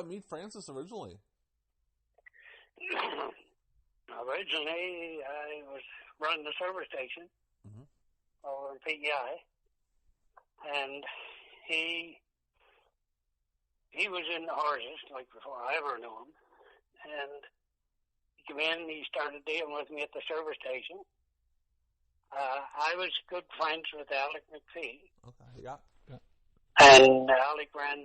Meet Francis originally? Originally, I was running the service station Mm-hmm. over in PEI, and he was in the horses like before I ever knew him, and he came in and he started dealing with me at the service station. I was good friends with Alec McPhee. Okay, yeah. And Alec ran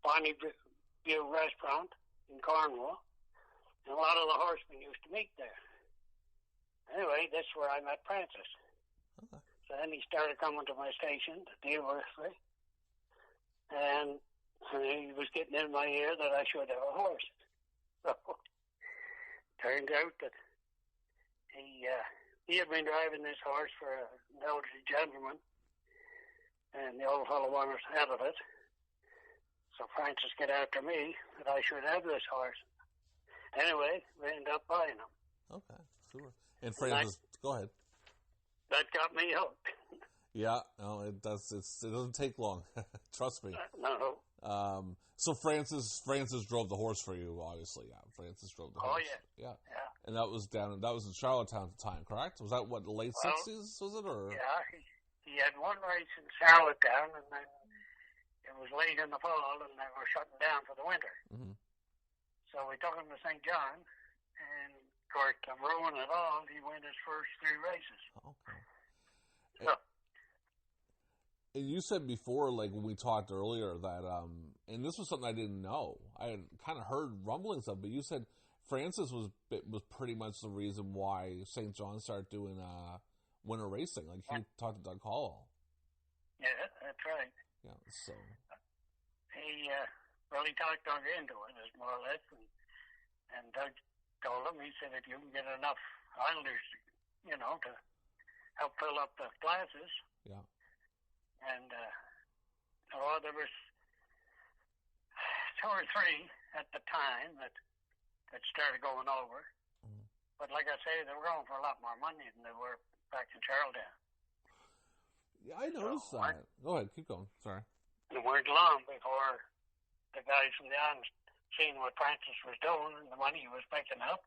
Bonnie View Restaurant in Cornwall, and a lot of the horsemen used to meet there. Anyway, that's where I met Francis. Okay. So then he started coming to my station to deal with me, and he was getting in my ear that I should have a horse. So turned out that he had been driving this horse for an elderly gentleman, and the old fellow wanted out of it. So Francis got after me that I should have this horse. Anyway, we ended up buying him. Okay, super. And Francis, go ahead. That got me hooked. Yeah, no, it does. It doesn't take long. Trust me. No. So Francis drove the horse for you, obviously. Yeah, Francis drove the horse. Oh yeah. And that was in Charlottetown at the time, correct? Was that what, the late 60s, was it, or? Yeah, he had one race in Charlottetown, and then it was late in the fall, and they were shutting down for the winter. Mm-hmm. So we took him to St. John, and of course, to ruin it all, he won his first 3 races. Okay. So, and you said before, like when we talked earlier, that and this was something I didn't know. I had kind of heard rumblings of, but you said Francis was pretty much the reason why St. John started doing winter racing. Like he talked to Doug Hall. yeah, that's right. Yeah, so He really talked Doug into it, as more or less, and Doug told him, he said, if you can get enough Islanders, to help fill up the classes. Yeah. And there was 2 or 3 at the time that started going over. Mm. But like I say, they were going for a lot more money than they were back in Charlottetown. Yeah, I noticed that. Go ahead, keep going. Sorry. It weren't long before the guys from the islands seen what Francis was doing and the money he was picking up,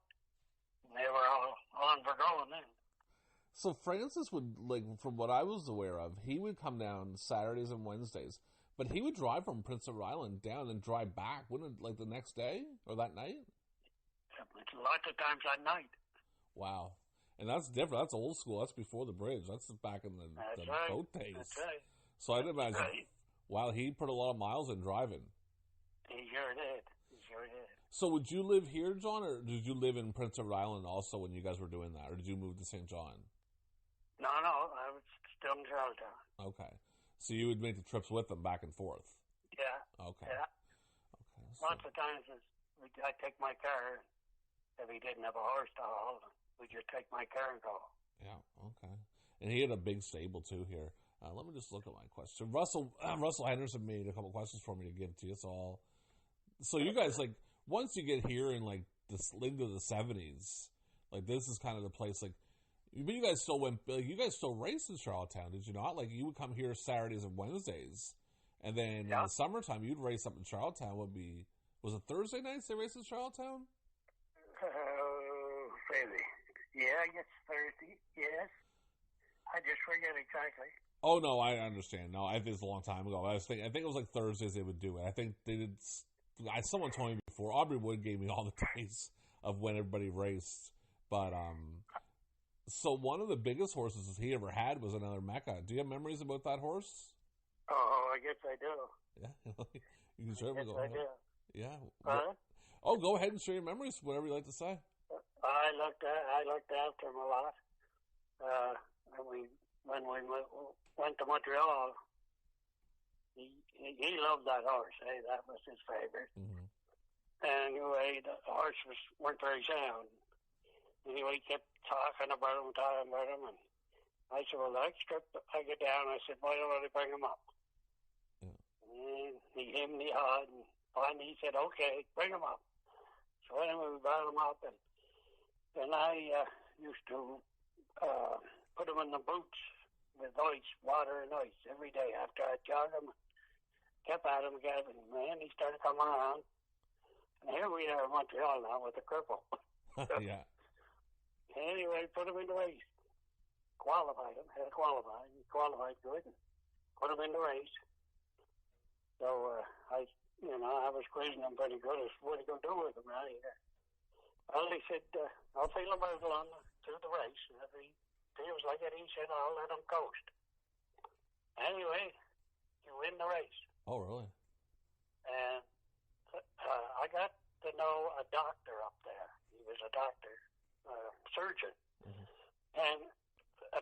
and they were all on for going then. So Francis would, like, from what I was aware of, he would come down Saturdays and Wednesdays, but he would drive from Prince Edward Island down and drive back, wouldn't it, like the next day or that night? It's lots of times at night. Wow. And that's different. That's old school. That's before the bridge. That's back in the right. boat days. That's right. So I'd imagine, right. wow, he put a lot of miles in driving. He sure did. So would you live here, John, or did you live in Prince Edward Island also when you guys were doing that, or did you move to St. John? No, I was still in Charlottetown. Okay. So you would make the trips with them back and forth? Yeah. Okay. Yeah. Okay. So. Lots of times I'd take my car. If he didn't have a horse to haul, we'd just take my car and go. Yeah, okay. And he had a big stable, too, here. Let me just look at my question. Russell Henderson made a couple questions for me to give to you. So you guys, like, once you get here in, like, into the 70s, like, this is kind of the place, like, but you guys still raced in Charlottetown, did you not? Like, you would come here Saturdays and Wednesdays, and then in the summertime, you'd race up in Charlottetown. Was it Thursday nights they raced in Charlottetown? Maybe. Yeah, I guess Thursday. Yes. I just forget exactly. Oh, no, I understand. No, I think it's a long time ago. I think it was like Thursdays they would do it. I think they did. Someone told me before. Aubrey Wood gave me all the days of when everybody raced. But, so one of the biggest horses he ever had was another Mecca. Do you have memories about that horse? Oh, I guess I do. Yeah? You can share them. I do. Yeah. Huh? Oh, go ahead and share your memories, whatever you like to say. I looked after him a lot. When we went to Montreal, he loved that horse. Hey, that was his favorite. Mm-hmm. Anyway, the horse weren't very sound. Anyway, he kept talking about him, and I said, well, the next trip I get down, I said, why don't I bring him up? Yeah. And he hemmed and hawed, and finally he said, okay, bring him up. So anyway, we brought him up, and then I used to put him in the boots with ice, water and ice every day after I jog him. kept at him again, and man, he started coming around. And here we are in Montreal now with a cripple. Yeah. Anyway, put him in the race. Qualified him, had to qualify. He qualified good. Put him in the race. So I was quizzing him pretty good as what are you going to do with him right here. Well, he said, I'll feel him out along through the race. And if he feels like it, he said, I'll let him coast. Anyway, he win the race. Oh, really? And I got to know a doctor up there. He was a doctor, surgeon. Mm-hmm. And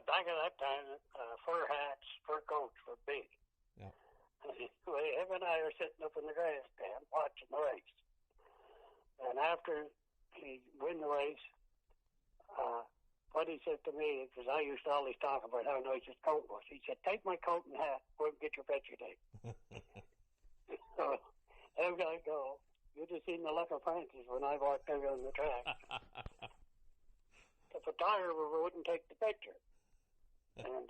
back at that time, fur hats, fur coats were big. Yeah. Well, him and I are sitting up in the grandstand watching the race. And after he win the race, what he said to me, because I used to always talk about how nice his coat was, he said, take my coat and hat, go and get your picture taken. So, I've got to go. You just seen the look of Francis when I walked out on the track. The photographer wouldn't take the picture. And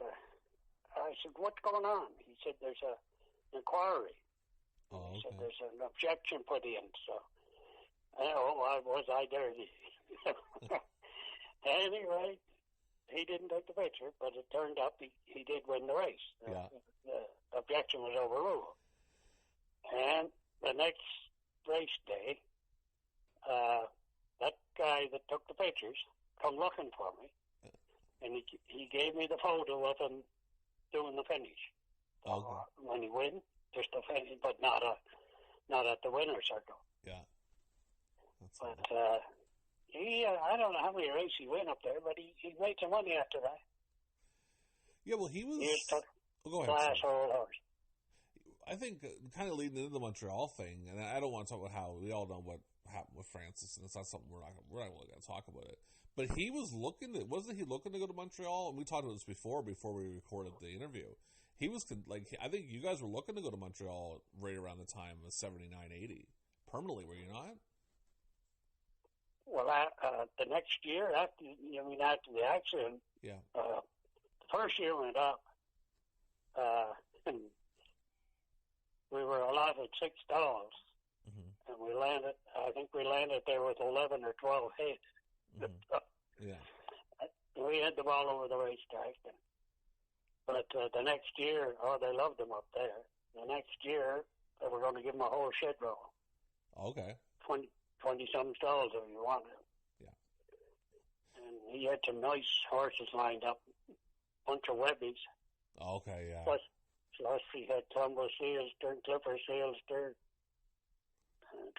I said, what's going on? He said, there's an inquiry. Oh, okay. He said, there's an objection put in. So, was I dirty? Anyway, he didn't take the picture, but it turned up he did win the race. Yeah. The objection was overruled. And the next race day, that guy that took the pictures come looking for me, and he gave me the photo of him doing the finish. Okay. When he win, just the finish, but not at the winner's circle. Yeah. But I don't know how many races he went up there, but he made some money after that. Yeah, well, he was. Go ahead. Class old horse. I think kind of leading into the Montreal thing, and I don't want to talk about how we all know what happened with Francis, and it's not something we're not really going to talk about it. But he was wasn't he looking to go to Montreal? And we talked about this before we recorded the interview. He was I think you guys were looking to go to Montreal right around the time of 79, 80. Permanently, were you not? Well, the next year after the accident, yeah. The first year went up, and we were allotted $6, mm-hmm. and we landed. I think we landed there with 11 or 12 heads. Mm-hmm. Yeah. We had them all over the racetrack, but the next year, they loved them up there. The next year, they were going to give them a whole shed roll. Okay. 20-some stalls if you wanted. Yeah. And he had some nice horses lined up, bunch of Webbies. Okay, yeah. Plus he had Tumble Sealster, Clipper Sealster,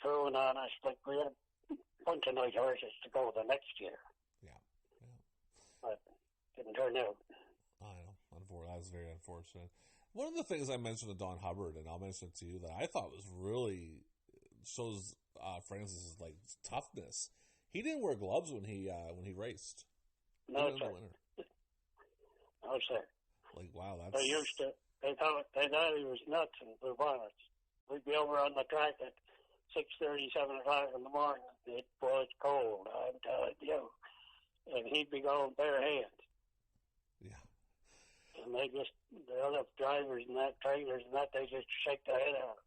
True and Honest. Like we had a bunch of nice horses to go the next year. Yeah. But didn't turn out. I know. That was very unfortunate. One of the things I mentioned to Don Hubbard, and I'll mention it to you, that I thought was really shows Francis's toughness. He didn't wear gloves when he raced. No, sir. No, sir. Wow, that's. They thought he was nuts in Blue Bonnets. We'd be over on the track at 6:30, 7 o'clock in the morning. It was cold, I'm telling you. And he'd be going bare hands. Yeah. And the other drivers and that, trainers and that, they just shake their head out.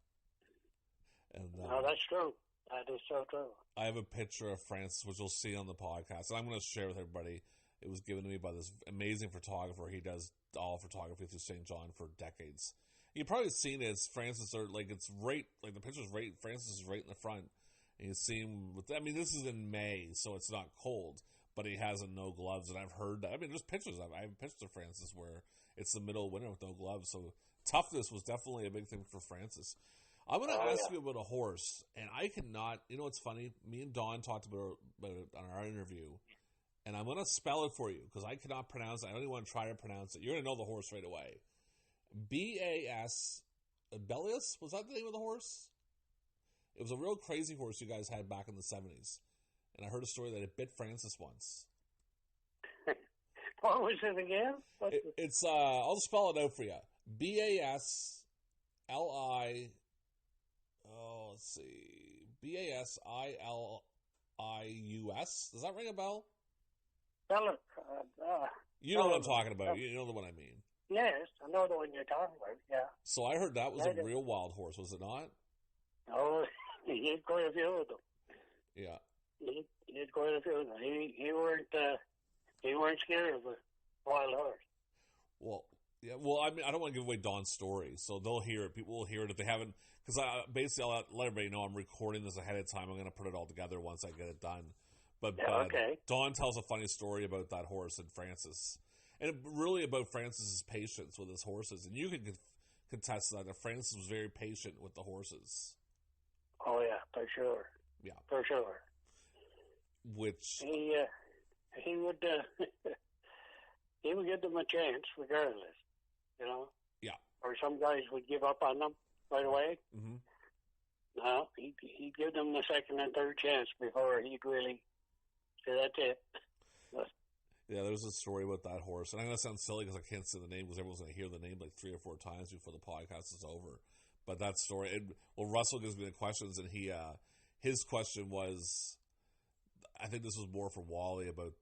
And, no, that's true. That is so true. I have a picture of Francis, which you'll see on the podcast, and I'm going to share with everybody. It was given to me by this amazing photographer. He does all photography through St. John for decades. You've probably seen it. It's Francis, it's right, the picture's right, Francis is right in the front. And you see him this is in May, so it's not cold, but he has no gloves, and I've heard that. There's pictures. I have pictures of Francis where it's the middle of winter with no gloves, so toughness was definitely a big thing for Francis. I'm going to ask you about a horse, and I cannot, it's funny, me and Dawn talked about it on our interview, and I'm going to spell it for you, because I cannot pronounce it. I don't even want to try to pronounce it. You're going to know the horse right away. B-A-S, Bellius? Was that the name of the horse? It was a real crazy horse you guys had back in the 70s, and I heard a story that it bit Francis once. What was it again? It's, I'll just spell it out for you. B-A-S-L-I... Oh, let's see. B-A-S-I-L-I-U-S. Does that ring a bell? You know what I'm talking about. You know the one I mean. Yes, I know the one you're talking about. Yeah. So I heard that was a real wild horse, was it not? Oh, he had quite a few of them. Yeah. He had quite a few of them. He weren't scared of a wild horse. Well, yeah. Well, I mean, I don't want to give away Don's story, so they'll hear it. People will hear it if they haven't. Because basically, I'll let everybody know I'm recording this ahead of time. I'm going to put it all together once I get it done. But Okay. Don tells a funny story about that horse and Francis, and really about Francis's patience with his horses. And you can contest that Francis was very patient with the horses. Oh yeah, for sure. Yeah, for sure. Which he would he would give them a chance regardless, you know. Yeah. Or some guys would give up on them right away. Mm-hmm. No, he'd give them the second and third chance before he'd really say that's it. Yeah, there's a story about that horse, and I'm going to sound silly because I can't say the name because everyone's going to hear the name like 3 or 4 times before the podcast is over. But that story, Russell gives me the questions, and his question was, I think this was more for Wally about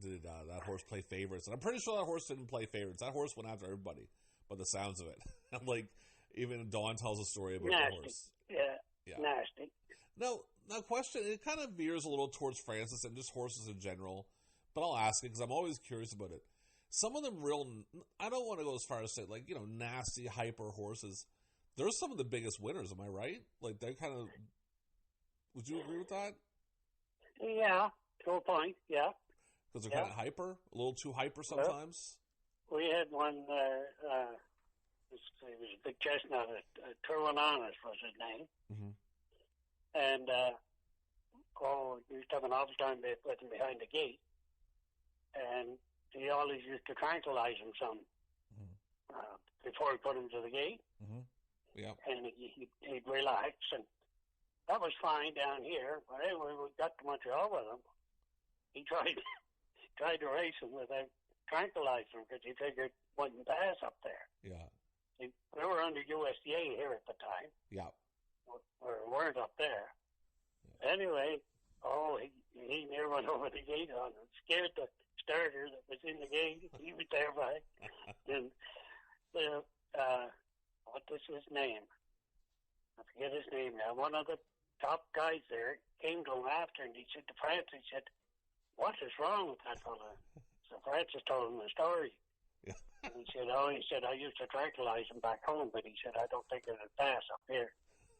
did that horse play favorites, and I'm pretty sure that horse didn't play favorites. That horse went after everybody, by the sounds of it. Like even Dawn tells a story about nasty. The horse. Yeah, nasty. Now, question, it kind of veers a little towards Francis and just horses in general, but I'll ask it because I'm always curious about it. Some of them I don't want to go as far as say, like, you know, nasty, hyper horses. They're some of the biggest winners, am I right? Like, they kind of... Would you agree with that? Yeah, to a point, yeah. Because they're kind of hyper? A little too hyper sometimes? Well, we had one, he was a big chestnut, Truan Honest was his name. Mm-hmm. And, he used to have an office time with him behind the gate. And he always used to tranquilize him some before he put him to the gate. Mm-hmm. Yeah. And he'd relax, and that was fine down here. But anyway, we got to Montreal with him. He tried to race him without tranquilizing him because he figured wouldn't pass up there. Yeah. We were under USDA here at the time. Yeah. We weren't up there. Yeah. Anyway, he near went over the gate on him, scared the starter that was in the gate. He was terrified. And what was his name? I forget his name now. One of the top guys there came to him after, and he said to Francis, he said, "What is wrong with that fella?" So Francis told him the story. Yeah. And he said, I used to tranquilize him back home, but he said, I don't think it'll pass up here.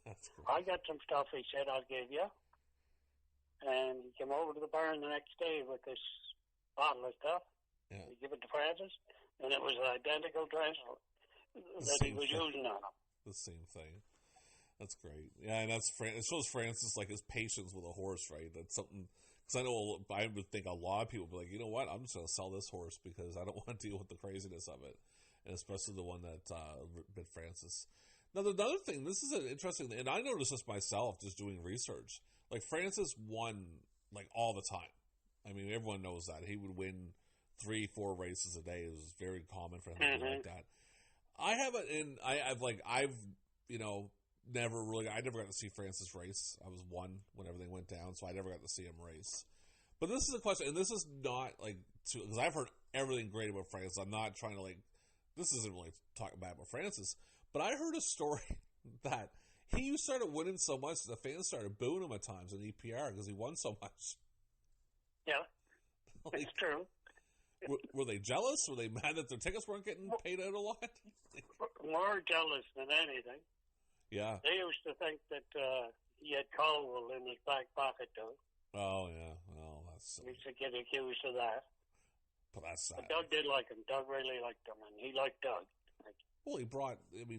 That's cool. I got some stuff, he said, I'll give you. And he came over to the barn the next day with this bottle of stuff. Yeah. He gave it to Francis, and it was an identical transfer that he was using on him. The same thing. That's great. Yeah, and it shows Francis, like, his patience with a horse, right? That's something, because I would think a lot of people would be like, you know what, I'm just going to sell this horse because I don't want to deal with the craziness of it, and especially the one that bit Francis. Now, another thing, this is an interesting thing, and I noticed this myself just doing research. Like, Francis won, like, all the time. I mean, everyone knows that. He would win 3-4 races a day. It was very common for him to do like that. I've I never got to see Francis race. I was 1 when everything went down, so I never got to see him race. But this is a question, and this is not, like, because I've heard everything great about Francis. I'm not trying to, like, this isn't really talking bad about Francis, but I heard a story that he started winning so much that the fans started booing him at times in EPR because he won so much. Yeah, like, it's true. Were they jealous? Were they mad that their tickets weren't getting paid out a lot? More jealous than anything. Yeah. They used to think that he had Caldwell in his back pocket, too. Oh, yeah. Well, that's... He used to get accused of that. But that's sad. But Doug did like him. Doug really liked him, and he liked Doug. Well,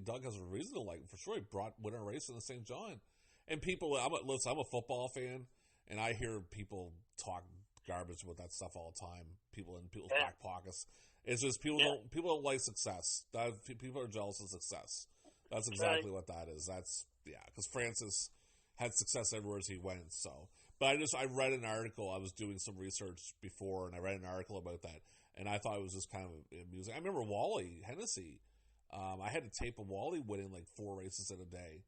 Doug has a reason to like him. For sure, he brought winner race in the St. John. And people, I'm a football fan, and I hear people talk garbage about that stuff all the time. People in people's back pockets. It's just people don't like success. People are jealous of success. That's exactly what that is. Because Francis had success everywhere he went. So, but I read an article. I was doing some research before, and I read an article about that, and I thought it was just kind of amusing. I remember Wally Hennessy. I had a tape of Wally winning like 4 races in a day,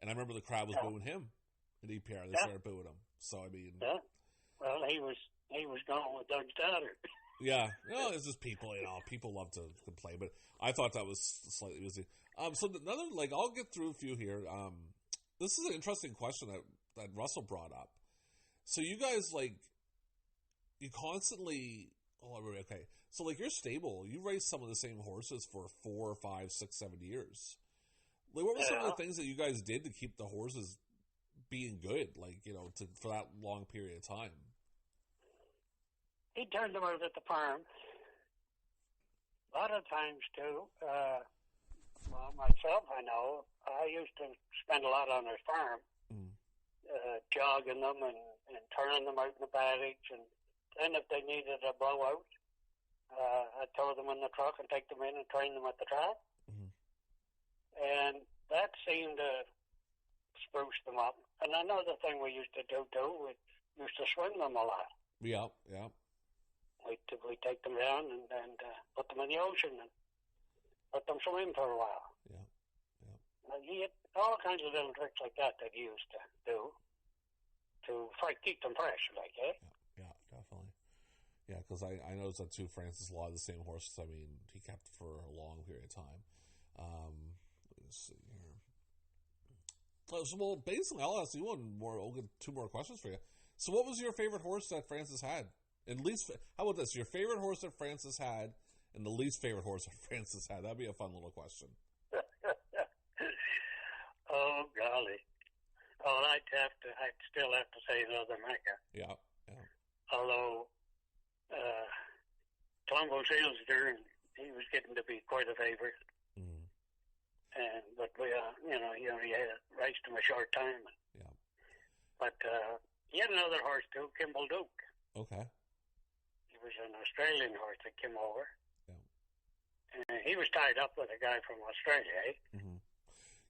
and I remember the crowd was booing him in EPR. They started booing him. So I mean, well, he was going with Doug's daughter. Yeah, no, it's just people. People love to complain, but I thought that was slightly easy. So another, I'll get through a few here. This is an interesting question that Russell brought up. So you guys you constantly. Oh, okay. So your stable, you race some of the same horses for 4, 5, 6, 7 years. What were some of the things that you guys did to keep the horses being good? For that long period of time. He turned them out at the farm. A lot of times, too, myself, I know, I used to spend a lot on his farm, jogging them and turning them out in the paddock. And then if they needed a blowout, I'd throw them in the truck and take them in and train them at the track. Mm-hmm. And that seemed to spruce them up. And another thing we used to do, too, we used to swim them a lot. Yeah, yeah. We take them down and put them in the ocean and let them swim for a while. Yeah, yeah. He had all kinds of little tricks like that he used to do to keep them fresh, Yeah, definitely. Yeah, because I noticed that too. Francis, a lot of the same horses. I mean, he kept for a long period of time. Let's see here. So, well, basically, I'll ask you one more. I'll get 2 more questions for you. So, what was your favorite horse that Francis had? And how about this? Your favorite horse that Francis had, and the least favorite horse that Francis had. That'd be a fun little question. Oh golly! Oh, I'd still have to say another Mecca. Yeah, yeah. Although Colombo Sealster, he was getting to be quite a favorite. Mm. But we, he only raced him a short time. Yeah. But he had another horse too, Kimball Duke. Okay. He was an Australian horse that came over. Yeah. And he was tied up with a guy from Australia, eh? Mm-hmm.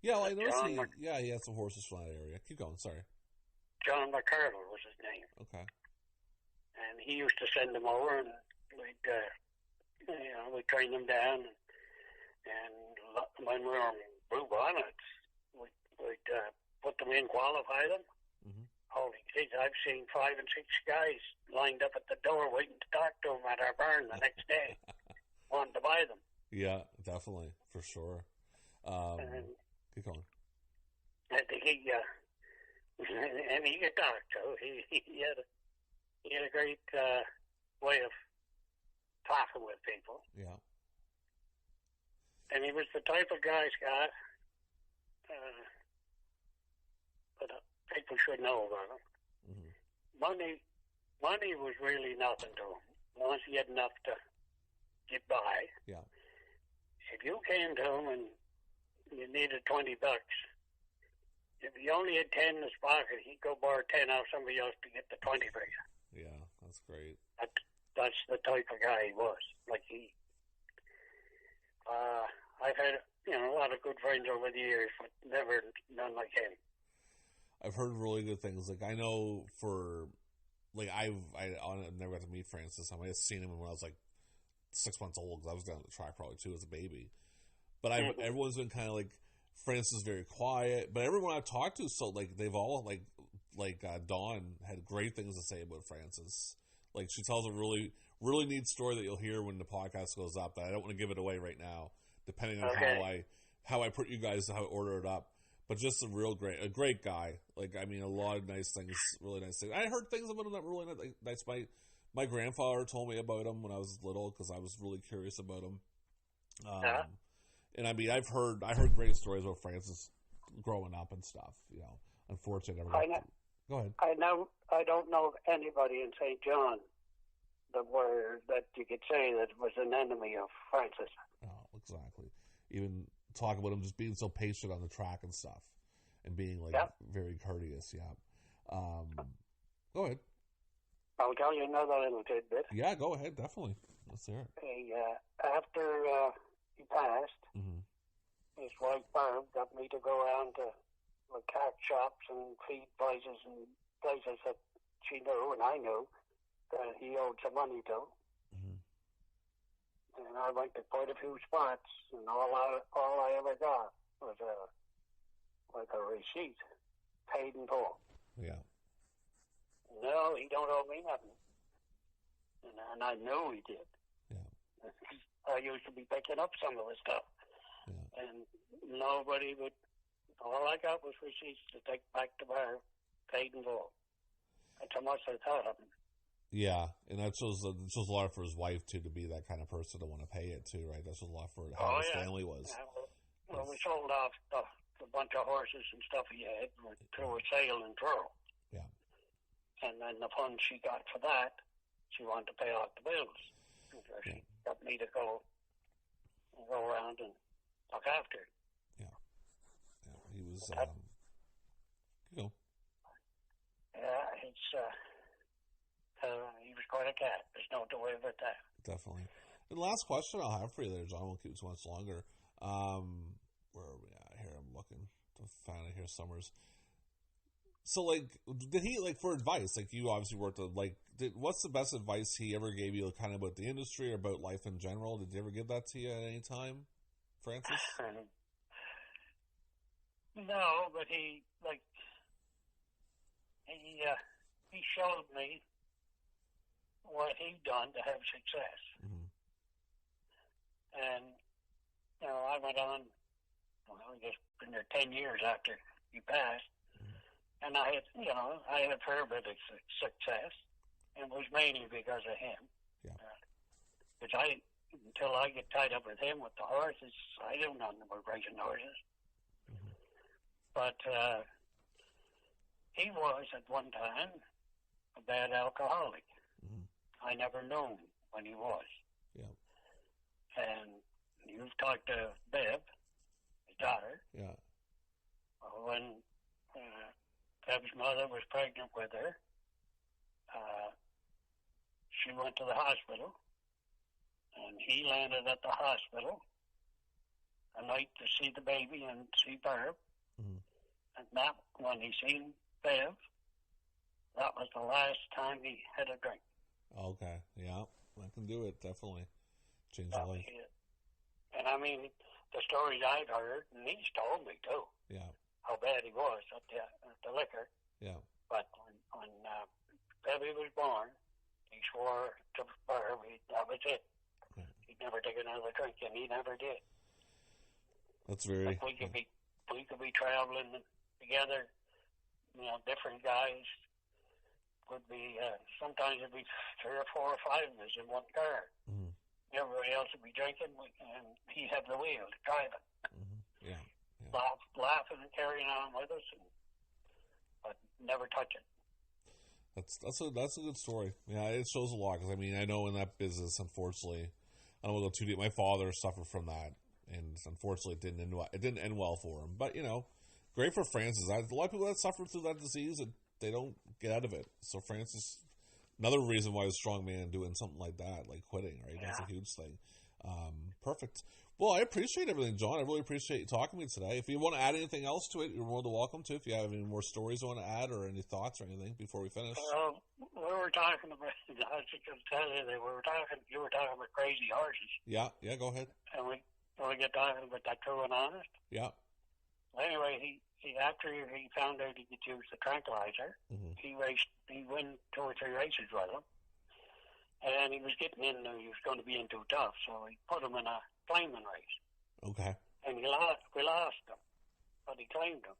Yeah, well, I noticed he had some horses from that area. Keep going, sorry. John McCardle was his name. Okay. And he used to send them over, and we'd train them down. And when we were on Blue Bonnets, we'd put them in, qualify them. Mm-hmm. Holy kids, I've seen 5 and 6 guys lined up at the door waiting to talk to them at our barn the next day, wanting to buy them. Yeah, definitely, for sure. Keep going. I think he could talk too. He had a great way of talking with people. Yeah. And he was the type of guy, Scott, but people should know about him. Mm-hmm. Money was really nothing to him. Once he had enough to get by. Yeah. If you came to him and you needed $20, if he only had 10 in his pocket, he'd go borrow 10 out of somebody else to get the 20 for you. Yeah, that's great. That's the type of guy he was. I've had a lot of good friends over the years, but never none like him. I've heard really good things. I know I never got to meet Francis. I might have seen him when I was 6 months old, because I was down at the track probably too as a baby. But everyone's been kind of Francis is very quiet. But everyone I've talked to, so they've all Dawn had great things to say about Francis. She tells a really, really neat story that you'll hear when the podcast goes up. But I don't want to give it away right now, depending on how I put you guys, how I order it up. But just a great guy. A lot of nice things, really nice things. I heard things about him that were really nice. My grandfather told me about him when I was little, because I was really curious about him. And I've heard great stories about Francis growing up and stuff. Unfortunately, go ahead. I don't know of anybody in St. John that you could say that was an enemy of Francis. Oh, exactly. Even talk about him just being so patient on the track and stuff, and being very courteous. Yeah. Go ahead. I'll tell you another little tidbit. Yeah, go ahead. Definitely. Let's hear it. After he passed, mm-hmm. his wife Barb got me to go around to cat shops and feed places that she knew and I knew that he owed some money to. Mm-hmm. And I went to quite a few spots, and all I ever got was a receipt, paid in full. Yeah. No, he don't owe me nothing. and I knew he did. Yeah. I used to be picking up some of the stuff, and nobody would. All I got was receipts to take back to bar, paid in full. That's how much I thought of him. Yeah, and that shows a lot for his wife too, to be that kind of person to want to pay it too, right? That shows a lot for how his family was. Yeah, well, we sold off a bunch of horses and stuff he had through a sale and throw. Yeah. And then the funds she got for that, she wanted to pay off the bills. So she got me to go around and look after it. Yeah. He was, you know. Yeah, he was quite a cat. There's no way about that. Definitely. And last question I'll have for you there, John. I won't keep it too much longer. Where are we at here? I'm looking to find it here, Summers. So, like, did he, like, for advice, like, you obviously worked at, like, what's the best advice he ever gave you, kind of about the industry or about life in general? Did he ever give that to you at any time, Francis? No, but he showed me what he'd done to have success. Mm-hmm. And, I went on, I guess, been there 10 years after he passed. And I had a fair bit of success, and it was mainly because of him. Yeah. Because until I get tied up with him with the horses, I knew nothing about racing horses. Mm-hmm. But he was, at one time, a bad alcoholic. Mm-hmm. I never knew when he was. Yeah. And you've talked to Bev, his daughter. Yeah. When Bev's mother was pregnant with her, she went to the hospital, and he landed at the hospital a night to see the baby and see Barb. Mm-hmm. And that, when he seen Bev, that was the last time he had a drink. Okay, yeah, I can do it, definitely. Change your life. And I mean, the stories I've heard, and he's told me too. Yeah. How bad he was at the liquor. Yeah. But when Bevy was born, he swore to Barb that was it. Yeah. He'd never take another drink, and he never did. That's very. Like we could be traveling together. Different guys would be. Sometimes it'd be 3 or 4 or 5 of us in one car. Mm-hmm. Everybody else would be drinking, and he'd have the wheel to drive it. Mm-hmm. Yeah. Laughing and carrying on with us, but never touch it. That's a good story. Yeah, it shows a lot, because I mean, I know in that business, unfortunately, I don't want to go too deep. My father suffered from that, and unfortunately, it didn't end well for him. But great for Francis. A lot of people that suffer through that disease, and they don't get out of it. So Francis, another reason why he's a strong man doing something like that, like quitting, right? Yeah. That's a huge thing. Perfect. Well, I appreciate everything, John. I really appreciate you talking to me today. If you want to add anything else to it, you're more than welcome to. If you have any more stories you want to add or any thoughts or anything before we finish. We were talking about, I was just going to tell you that you were talking about crazy horses. Yeah, go ahead. And we get talking about that True and Honest. Yeah. Anyway, he after he found out he could use the tranquilizer, mm-hmm. he won 2 or 3 races with him. And he was getting in, he was going to be in too tough, so he put him in a claiming race. Okay. And we lost him, but he claimed him.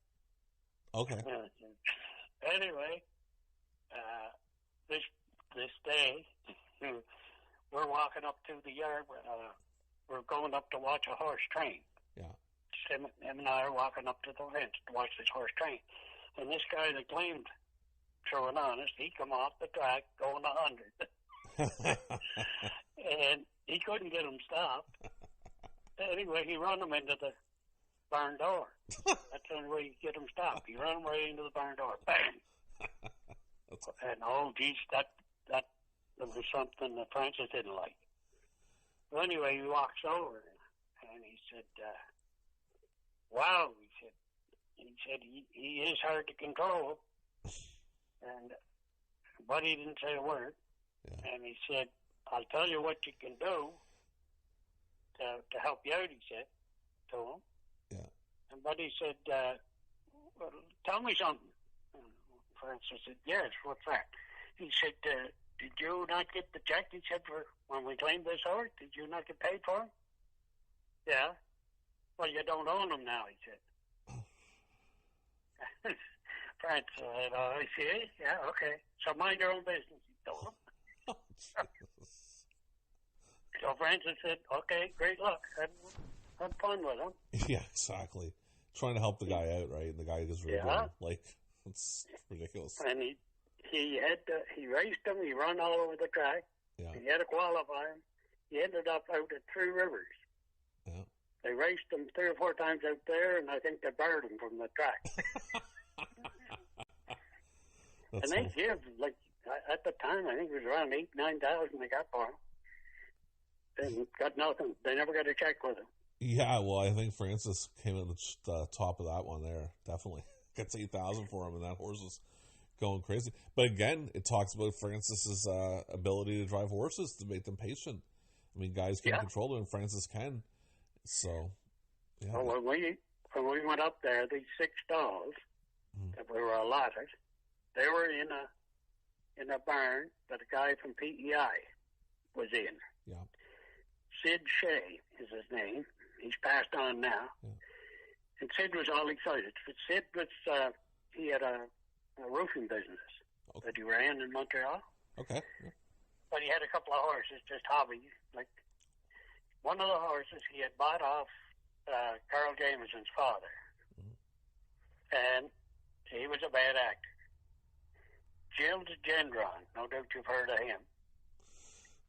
Okay. Anyway, this day, we're walking up to the yard. We're going up to watch a horse train. Yeah. Him and I are walking up to the fence to watch this horse train. And this guy that claimed True and Honest, he come off the track going 100. And he couldn't get him stopped. Anyway, he run him into the barn door. That's the only way you get him stopped. He run him right into the barn door. Bang! And geez, that was something that Francis didn't like. Well, anyway, he walks over and he said, "Wow," he said he is hard to control. But he didn't say a word. Yeah. And he said, "I'll tell you what you can do to help you out," he said to him. Yeah. And Buddy said, "Well, tell me something." And Francis said, "Yes, what's that?" He said, did you not get the check? He said, for when we claimed this horse, did you not get paid for him? Yeah. Well, you don't own him now, he said. Francis said, oh, I see. Yeah, okay. So mind your own business, he told him. Oh, Jesus. So Francis said, okay, great luck. Have fun with him. Yeah, exactly. Trying to help the guy out, right? And the guy gets rid of him. Like, it's ridiculous. And he raced him. He run all over the track. Yeah. He had to qualify him. He ended up out at Three Rivers. Yeah. They raced him 3 or 4 times out there, and I think they barred him from the track. And they give, like, at the time, I think it was around 8,000-9,000 they got for him. And got nothing. They never got a check with him. Yeah, well, I think Francis came at the top of that one there. Definitely. Gets 8,000 for him, and that horse is going crazy. But again, it talks about Francis's ability to drive horses, to make them patient. I mean, guys can't control them, and Francis can. So, yeah. Well, when we went up there, these 6 stalls that we were allotted, they were in a barn that a guy from PEI was in. Yeah. Sid Shea is his name. He's passed on now. Yeah. And Sid was all excited. Sid was, he had a roofing business that he ran in Montreal. Okay. Yeah. But he had a couple of horses, just hobby. Like, one of the horses he had bought off Carl Jameson's father. And he was a bad actor. Gilles Gendron, no doubt you've heard of him.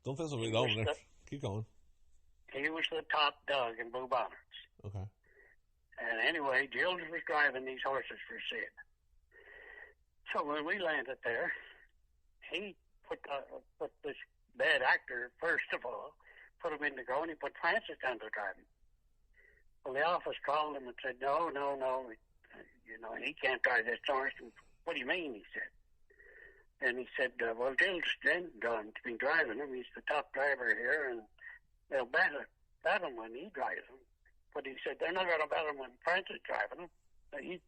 Don't feel so big over there. Keep going. He was the top dog in Blue Bonnets. Okay. And anyway, Gilles was driving these horses for Sid. So when we landed there, he put this bad actor, first of all, put him in to go, and he put Francis down to drive him. Well, the office called him and said, no, you know, he can't drive this horse. And, what do you mean, he said. And he said, well, Gilles Gendron's been driving him. He's the top driver here, and they'll bet him when he drives him. But he said, they're not going to bet him when Francis driving him.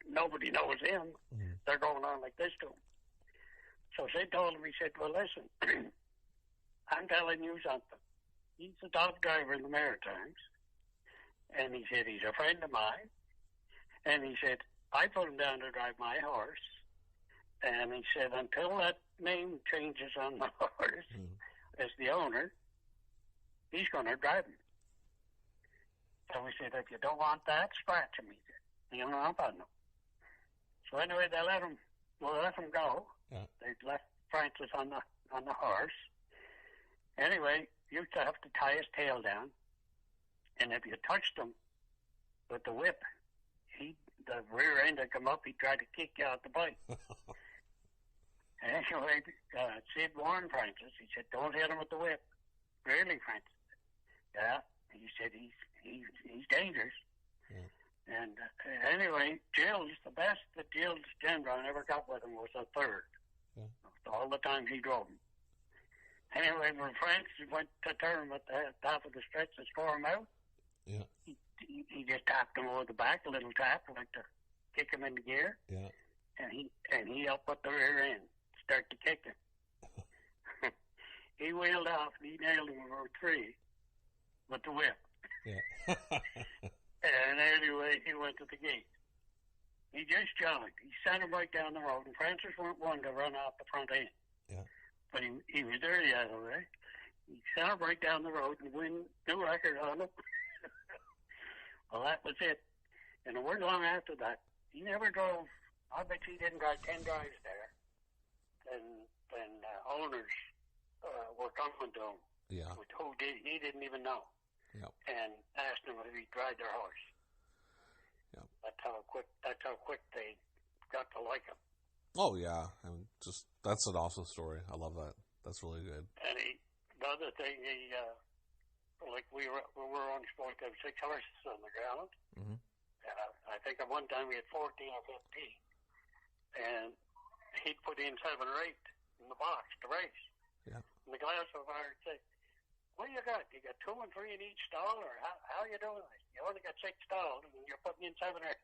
Nobody knows him. Mm-hmm. They're going on like this to him. So Sid told him, he said, well, listen, I'm telling you something. He's the top driver in the Maritimes. And he said, he's a friend of mine. And he said, I put him down to drive my horse. And he said, until that name changes on the horse as the owner, he's going to drive him. So we said, if you don't want that, scratch him. He said, you know, I'm on him. So anyway, they let him go. Yeah. They left Francis on the horse. Anyway, you used to have to tie his tail down. And if you touched him with the whip, the rear end would come up, he'd try to kick you out the bike. Anyway, Sid warned Francis. He said, don't hit him with the whip. Really, Francis? Yeah. He said, he's dangerous. Yeah. And anyway, the best that Gilles Gendron ever got with him was a third. Yeah. All the time he drove him. Anyway, when Francis went to turn him at the top of the stretch to score him out, yeah, he just tapped him over the back, a little tap, like to kick him into gear. Yeah. And he helped put the rear end, start to kick him. He wheeled off and he nailed him over 3 with the whip. Yeah. And anyway, he went to the gate. He just jogged. He sent him right down the road, and Francis weren't one to run off the front end. Yeah. But he was there the other way. He sent him right down the road and win new record on him. Well, that was it. And a word long after that, he never drove. I bet he didn't drive 10 drives there. And owners were coming to him. Yeah. Who he didn't even know. Yep. And asked him if he'd ride their horse. Yep. That's how quick they got to like him. Oh yeah, I mean, that's an awesome story. I love that. That's really good. And the other thing, like we were only supposed to have 6 horses on the ground. Mm-hmm. And I think at one time we had 14 or 15, and he'd put in 7 or 8 in the box to race. Yeah. And the glass of fire would say, what do you got? You got 2 and 3 in each stall, or how are you doing this? You only got 6 stalls, and you're putting in 7 or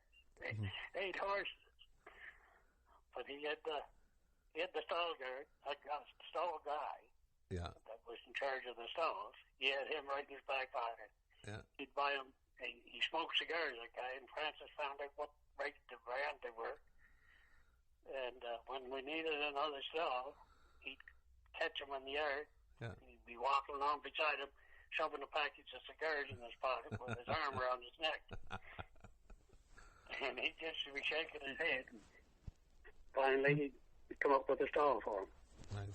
8 horses. But he had he had the stall guard, a stall guy Yeah. that was in charge of the stalls. He had him right in his back pocket. Yeah. He'd buy him. He smoked cigars, that guy, and Francis found out what rate the brand they were. And when we needed another stall, he'd catch him in the yard. Yeah. He'd be walking along beside him, shoving a package of cigars in his pocket with his arm around his neck. And he'd just be shaking his head. And finally, he'd come up with a stall for him. Nice.